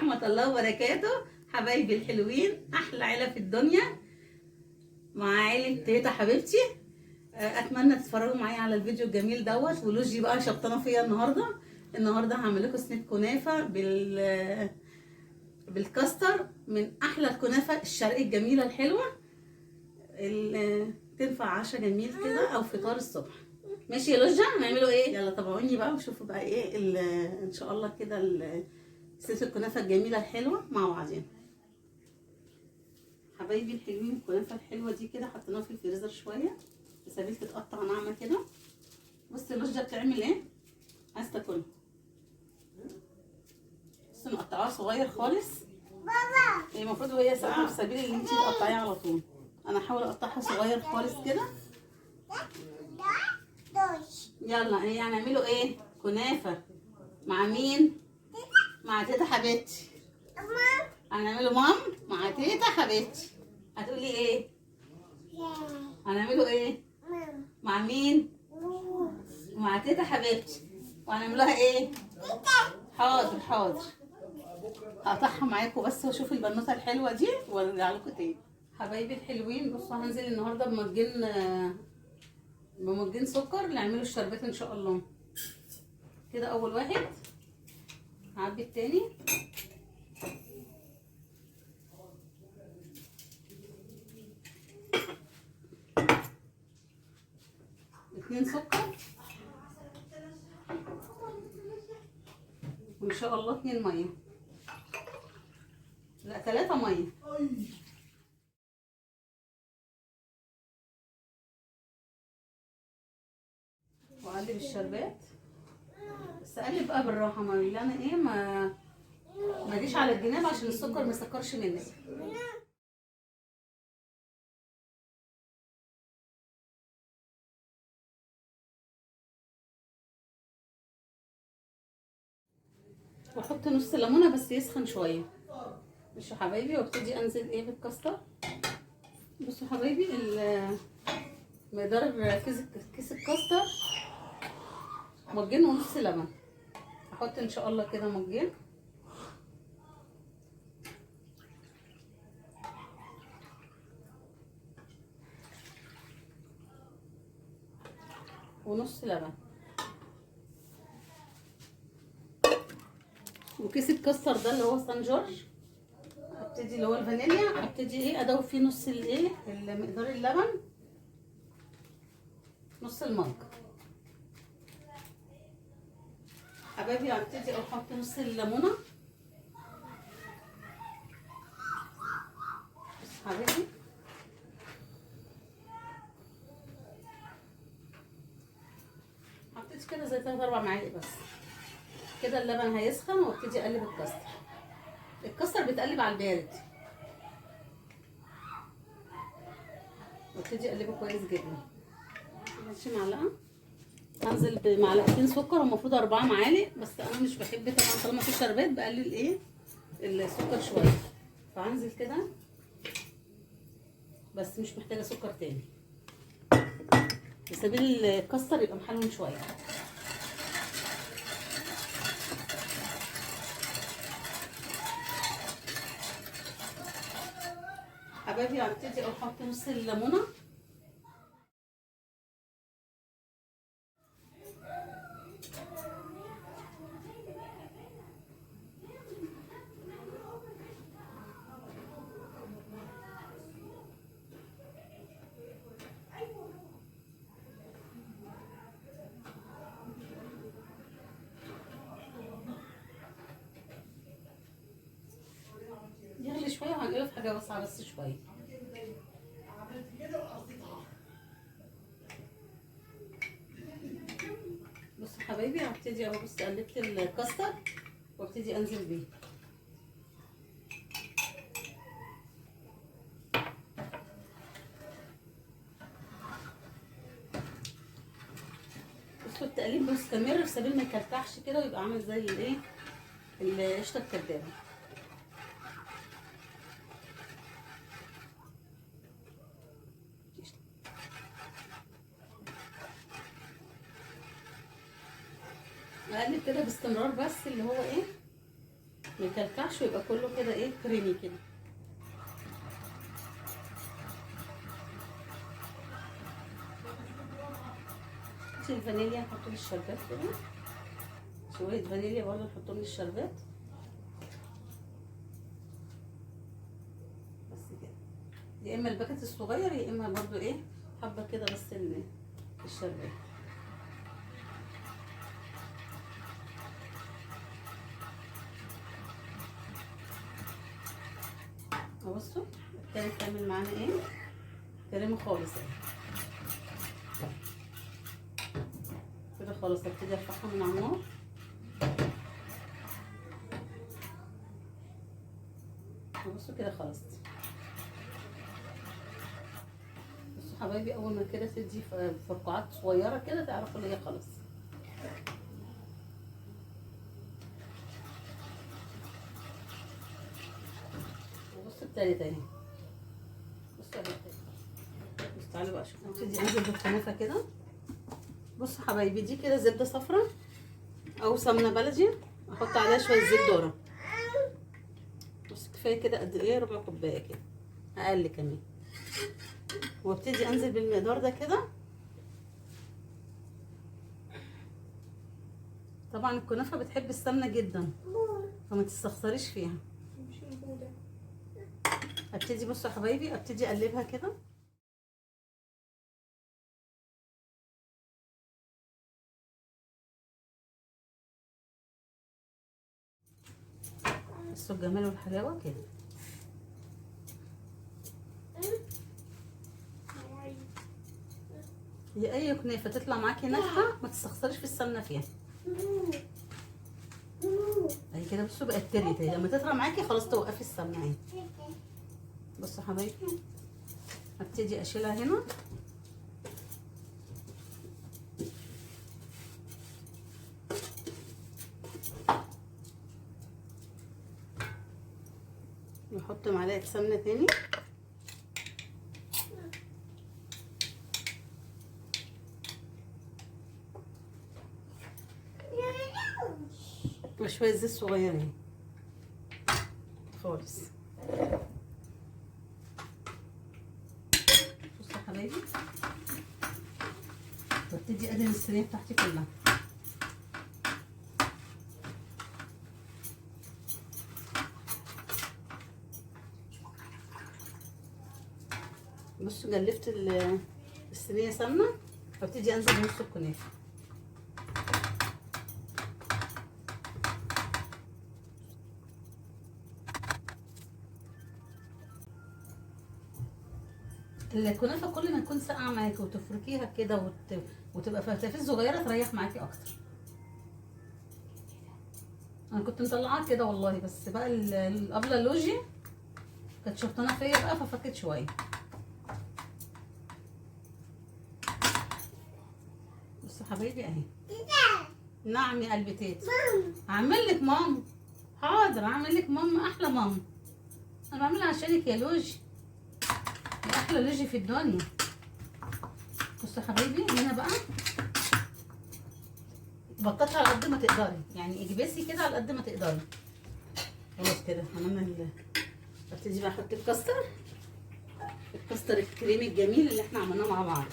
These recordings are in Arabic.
ورحمة الله وبركاته. حبايبي الحلوين، أحلى عيلة في الدنيا مع عيلة تيتا حبيبتي. أتمنى تتفرجوا معايا على الفيديو الجميل دوت. ولوجي بقى شبطانة فيا النهاردة هعمل لكم صينية كنافة بالكاستر، من أحلى الكنافة الشرقية الجميلة الحلوة اللي تنفع عشاء جميل كده أو فطار الصبح. ماشي يا لوجة، هنعمله ايه؟ يلا تابعوني بقى وشوفوا بقى ايه ان شاء الله كده صيص الكنافه الجميله الحلوه مع بعضين. حبايبي الحلوين، الكنافه الحلوه دي كده حطيناها في الفريزر شويه سابيل تتقطع ناعمه كده. بصي لوجة بتعمل ايه؟ عايز تاكلها. بصي مقطعاها صغير خالص. بابا هي المفروض وهي ساقعه في سبيل اللي انتي تقطعيها على طول. انا هحاول اقطعها صغير خالص كده. يلا ايه هنعمله؟ ايه كنافه مع مين؟ مع تيتا حبيبتي. هنعمله مام مع تيتا حبيبتي. هتقولي ايه؟ هنعمله ايه؟ مع مين؟ مع تيتا حبيبتي. وهنعملوها ايه؟ حاضر حاضر، هقطعها معاكم بس واشوف البنوته الحلوه دي وارجع لكم تاني. حبايبي الحلوين، بصوا هنزل النهارده بمجين سكر نعمله الشربات ان شاء الله. كده اول واحد هعبي التاني. اتنين سكر وان شاء الله 2 ميه، لا 3 ميه. واقلب الشربات بس اقلب بقى بالراحه، ما اللي انا ايه ما اجيش على الجناب عشان السكر ما يسكرش منك. واحط نص ليمونه بس يسخن شويه. ماشي يا حبايبي، وابتدي انزل ايه بالكاستر. بصوا حبايبي مقدار كيس الكاستر مجين ونص لبن. احط ان شاء الله كده مجين ونص لبن. وكيس الكاستر ده اللي هو سان جورج، ابتدي اللي هو الفانيليا، ابتدي ايه ادوب فيه نص الايه مقدار اللبن، نص المج. حبايبي هبتدي احط نص الليمونه. بص حبايبي حطيت كده زي 3 4 معالق بس. كده اللبن هيسخن وابتدي اقلب الكاستر. الكاستر بيتقلب على البارد وابتدي اقلبه كويس جدا. ماشي معلقه، هنزل بمعلقتين سكر، المفروض 4 معالق بس انا مش بحب طبعا طالما في شربات بقلل ايه السكر شويه، فهنزل كده بس مش محتاجه سكر تاني بسبيل الكاستر يبقى محلون شويه. حبايبي هبتدي احط نص الليمونه. يغلي شويه وهنقله في حاجه واسعه بس شويه. بصوا حبايبي هبتدي اهو، بص قلبت الكاستر وابتدي انزل بيه. بصوا التقليب مستمر في سبيل ما يكلكعش كده ويبقى عامل زي الايه القشطه الكدابه. اقلب كده باستمرار بس اللي هو ايه ما يكلكعش ويبقى كله كده ايه كريمي كده. الفانيليا نحط للشربات كده، شويه فانيليا برضه نحطهم للشربات بس كده. يا اما الباكت الصغير يا اما برضه ايه حبه كده بس الشربات. بصوا ابتدت تعمل معانا ايه كريمه خالص اهي كده خلاص. ابتدي ارفعها من على النار. بصوا كده خلاص. بصوا حبايبي اول ما كده تدي فقاعات صغيره كده تعرفوا ان هي خلاص. بصوا ابتدت اهي. بصوا بصوا تعالوا بقى شوفوا. ابتدي انزل بالكنافه كده. بصوا حبايبي دي كده زبده صفراء او سمنه بلدي، احط عليها شويه زيت ذره. بص كفايه كده قد ايه، ربع كوبايه كده اقل كمان. وابتدي انزل بالمقدار ده كده. طبعا الكنافه بتحب السمنه جدا فما تستخسريش فيها. ابتدي بصوا يا حبايبي ابتدي اقلبها كده. بصوا الجمال والحلاوه كده. هي اي كنافه تطلع معاكي ناجحه ما تستخسريش في السمنه فيها. اهي كده بصوا بقت تريت اهي. لما تطلع معاكي خلاص توقفي السمنه اهي. بصوا يا حبايبي ابتدي اشيلها هنا. نحط معلقه سمنه تاني. وشويه زيت صغيرين خالص. بصوا يا حبايبي ببتدي ادهن الصينيه بتاعتي كلها. بصوا جلفت الصينيه سمنه. وابتدي انزل بنص الكنافه. الكنافه كل ما تكون ساقعه معاكي وتفركيها كده وتبقى فتافيت صغيره تريح معاكي اكتر. انا كنت مطلعاها كده والله، بس بقى الابله لوجي كانت شطانه فيا بقى ففكت شويه. بصوا حبايبي اهي. نعم يا قلبي تيتا. هعمل لك ماما. حاضر هعمل لك ماما احلى ماما. انا بعملها عشانك يا لوجي، يا احلى لوجي في الدنيا. بصوا يا حبايبي هنا بقى بططها على قد ما تقدري، يعني اجبسي كده على قد ما تقدري. خلاص كده عملنا ابتدي بقى احط الكاستر الكريمي الجميل اللي احنا عملناه مع بعض.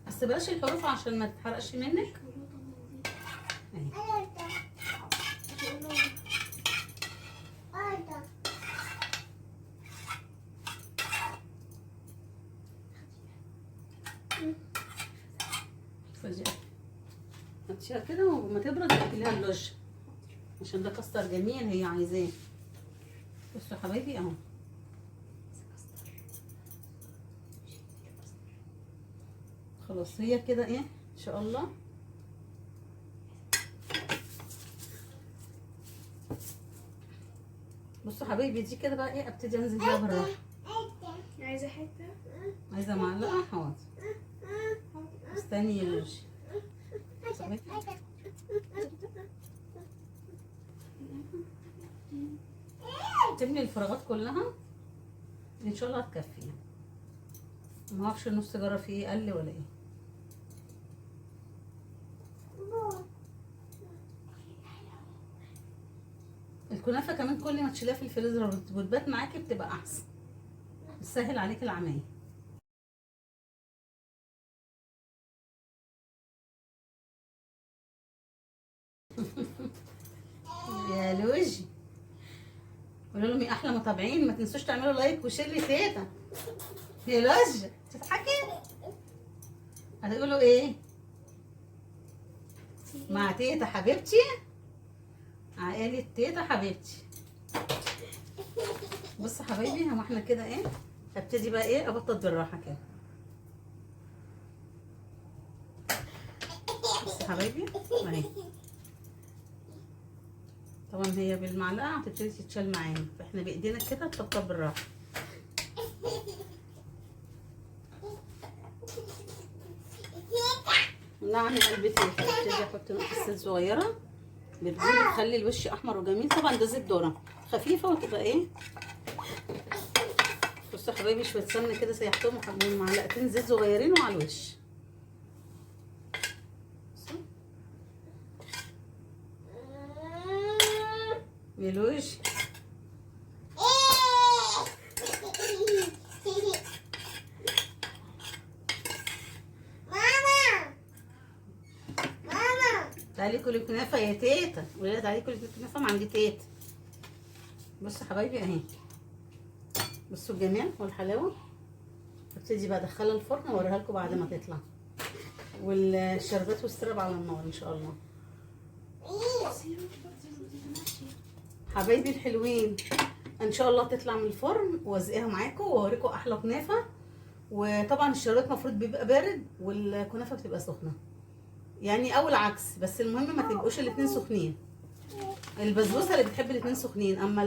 بس بلاش الحروف عشان ما تتحرقش منك. هاتيها كده وما تبرد اكليها اللوج عشان ده كاستر جميل هي عايزاه. بصوا يا حبايبي اهو. خلاص هي كده ايه ان شاء الله. بصوا حبايبي دي كده بقى ايه ابتدي انزل بيها بالراحه. عايزه حته؟ عايزه معلقه؟ حاضر استني يا لوجي. تملي الفراغات كلها ان شاء الله هتكفي. ما اعرفش النص جرى فيه ايه، قل ولا ايه. الكنافه كمان كل ما تشيلها في الفريزر وتبات معاكي بتبقى احسن، بتسهل عليك العمايل. يا لوجي، قولوا لهم يا احلى متابعين، ما تنسوش تعملوا لايك وشير لتيتا. يا لوجي تضحكي، هتقولوا ايه؟ مع تيتا حبيبتي، عائلة تيتا حبيبتي. بص حبايبي، هو احنا كده ايه، هبتدي بقى ايه ابطط بالراحه كده. بص حبايبي اهي، طبعا هي بالمعلقه هتبتدي تتشال معانا، فاحنا بايدينا كده نطبطب بالراحه. نعم يا قلبي تيتا، ابتدي احط نقطه زيت صغيره، بتخلي الوش احمر وجميل. طبعا ده زيت ذره خفيفه وتبقى ايه. بصوا يا حبايبي، شويه سمنه كده سيحتهم وحطيت معلقتين زيت صغيرين وعلى الوش. ميلوش تعالي كلي كنافه يا تيتا، قولي تعالي كلي كنافه من عند تيتا. بصوا حبايبي اهي، بصوا الجمال والحلاوه. هبتدي بقى ادخلها الفرن واوريها لكم بعد ما تطلع، والشربات والسرب على النار ان شاء الله. حبايبي الحلوين، ان شاء الله تطلع من الفرن وازقيها معاكم واوريكم احلى كنافه. وطبعا الشربات المفروض بيبقى بارد والكنافه بتبقى سخنه، يعني او العكس، بس المهم ما تبقوش الاتنين سخنين. البسبوسه اللي بتحب الاتنين سخنين، اما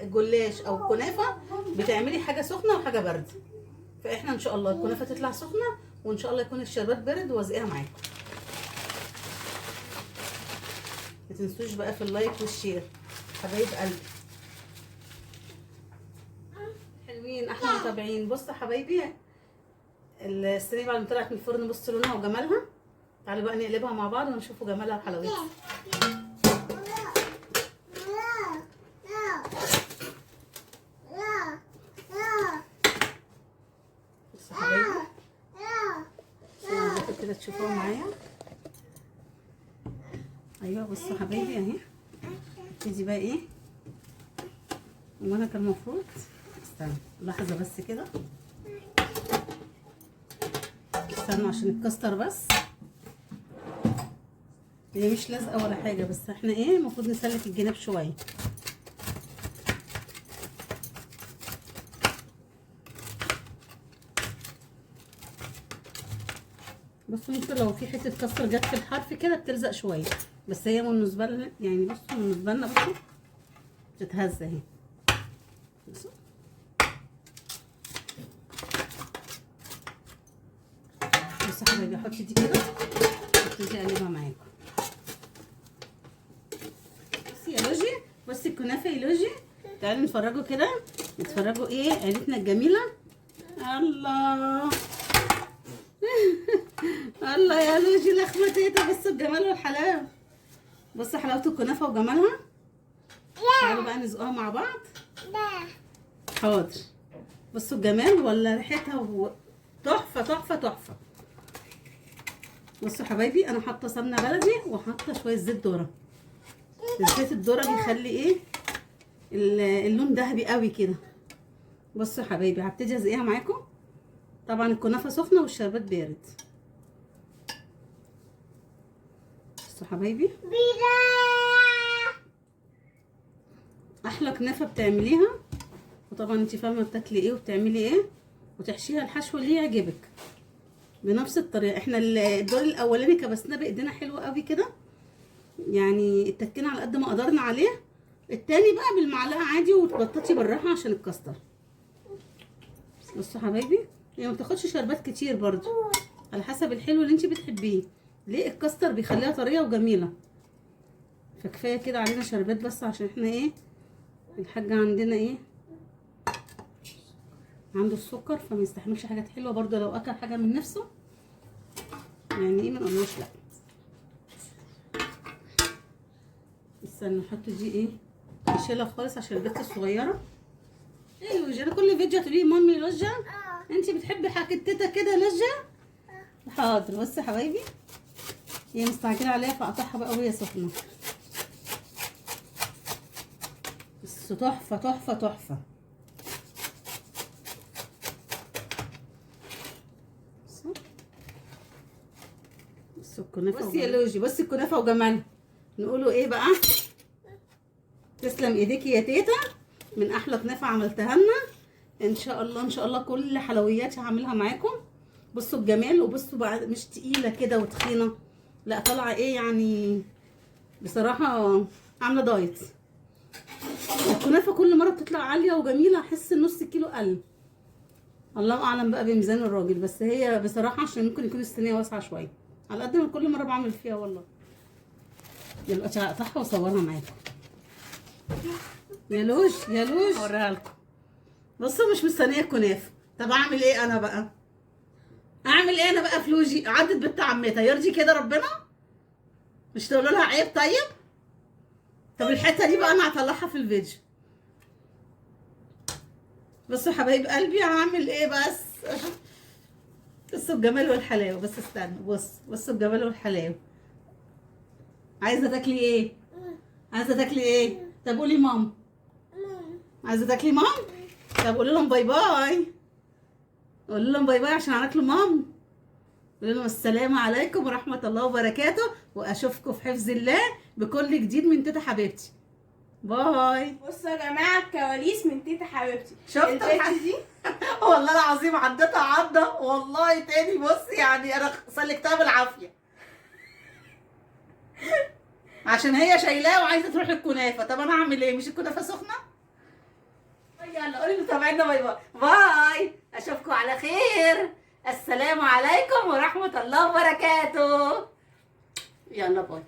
الجلاش او الكنافه بتعملي حاجه سخنه وحاجه بارده. فاحنا ان شاء الله الكنافه تطلع سخنه، وان شاء الله يكون الشربات بارد وازقيها معاكم. ما تنسوش بقى في اللايك والشير حبايب قلبي حلوين احلى متابعين. بصوا حبايبي، الصينيه بعد ما طلعت من الفرن بصوا لونها وجمالها. تعالوا بقى نقلبها مع بعض ونشوفوا جمالها وحلاوتها. بصوا حبايبي كده تشوفوها معايا. ايوه بصوا حبايبي اهي. ابتدي بقى ايه، وانا كان المفروض استنى لحظه بس كده، استنوا عشان الكاستر بس، هي مش لازقه ولا حاجه، بس احنا ايه المفروض نسلك الجناب شويه. بصوا ممكن لو في حته كسر جت في الحرف كده بتلزق شويه، بس هي بالنسبه لنا يعني بصوا بالنسبه لنا بصوا بتتهز اهي. بصوا بصوا يا حبايبي، احط دي كده وابتدي اقلبها معاكم. بصي يا لوجي، بصي الكنافه يا لوجي، تعالوا نتفرجوا كده، نتفرجوا ايه عيلتنا الجميله. الله الله يا لوجي لخمه تيتا، بصوا الجمال والحلاوه. بصوا حلاوه الكنافه وجمالها. تعالوا بقى نزقوها مع بعض. حاضر. بصوا الجمال ولا ريحتها تحفه تحفه تحفه. بصوا حبايبي، انا حاطه سمنه بلدي وحاطه شويه زيت ذره. الزيت الذره بيخلي ايه اللون ذهبي قوي كده. بصوا حبايبي، هبتدي ازقيها معاكم. طبعا الكنافه سخنه والشربات بارد. بصوا حبايبي، احلى كنافه بتعمليها، وطبعا انت فاهمه بتاكلي ايه وبتعملي ايه، وتحشيها الحشو اللي يعجبك بنفس الطريقه. احنا الدور الاولاني كبسناه بايدينا حلو قوي كده، يعني اتكينا على قد ما قدرنا عليه. التاني بقى بالمعلقه عادي وتبططي بالراحه عشان الكاستر. بصوا حبايبي، هي ما بتاخدش شربات كتير برضو، على حسب الحلو اللي انت بتحبيه. ليه؟ الكاستر بيخليها طريه وجميله، فكفايه كده علينا شربات بس عشان احنا ايه الحاجه عندنا ايه عنده السكر فما يستحملش حاجات حلوه، برضه لو اكل حاجه من نفسه يعني ايه ما نقولوش لا. استنى نحط دي ايه، نشيلها خالص عشان البنت الصغيره. ايه لوجا، انا كل فيديو تقولي مامي لوجا، انت بتحبي حاجه تيتا كده لوجا. حاضر. بصي يا حبايبي هي مستعجله عليها فقطعها بقى وهي سخنه، بس تحفه تحفه تحفه. بصي الكنافه، بصي يا لوجي، بصي الكنافه وجمالها. نقوله ايه بقى؟ تسلم ايديكي يا تيتا، من احلى كنافه عملتها لنا. ان شاء الله ان شاء الله كل حلوياتي هعملها معاكم. بصوا الجمال، وبصوا بقى مش تقيله كده وتخينه، لا طالعه ايه يعني بصراحه عامله دايت. الكنافه كل مره بتطلع عاليه وجميله، احس نص كيلو قل. الله اعلم بقى بميزان الراجل، بس هي بصراحه عشان ممكن يكون الصينيه واسعه شويه على قد ما كل مره بعمل فيها والله. يلا اقطعها واصورها معاكم. يا لوج يا لوج هوريها لكم. بصوا مش مستنيه الكنافه. طب اعمل ايه انا بقى؟ اعمل ايه انا بقى؟ فلوجي عدت بنت عمتها، يرضي كده ربنا؟ مش تقولوا لها عيب؟ طيب طب الحته دي بقى انا هطلعها في الفيديو. بصوا حبايب قلبي هعمل ايه بس. بصوا الجمال والحلاوه، بس استنوا، بصوا الجمال والحلاوه. عايزه تاكلي ايه؟ عايزه تاكلي ايه؟ طب قولي مام. عايزه تاكلي مام؟ طب قولي لهم باي باي. قولي لهم باي باي عشان هناكلوا مام. قولي لهم السلام عليكم ورحمه الله وبركاته، واشوفكم في حفظ الله بكل جديد من تيتا حبيبتي. باي. بصوا يا جماعه الكواليس من تيتا حبيبتي. شفتوا البنت دي والله العظيم عدتها عضه والله تاني. بص يعني انا سلكتها بالعافيه عشان هي شايلاه وعايزه تروح الكنافه. طب انا اعمل ايه؟ مش الكنافه سخنه؟ يلا قولي لمتابعينا باي باي. باي، اشوفكم على خير. السلام عليكم ورحمه الله وبركاته. يلا باي.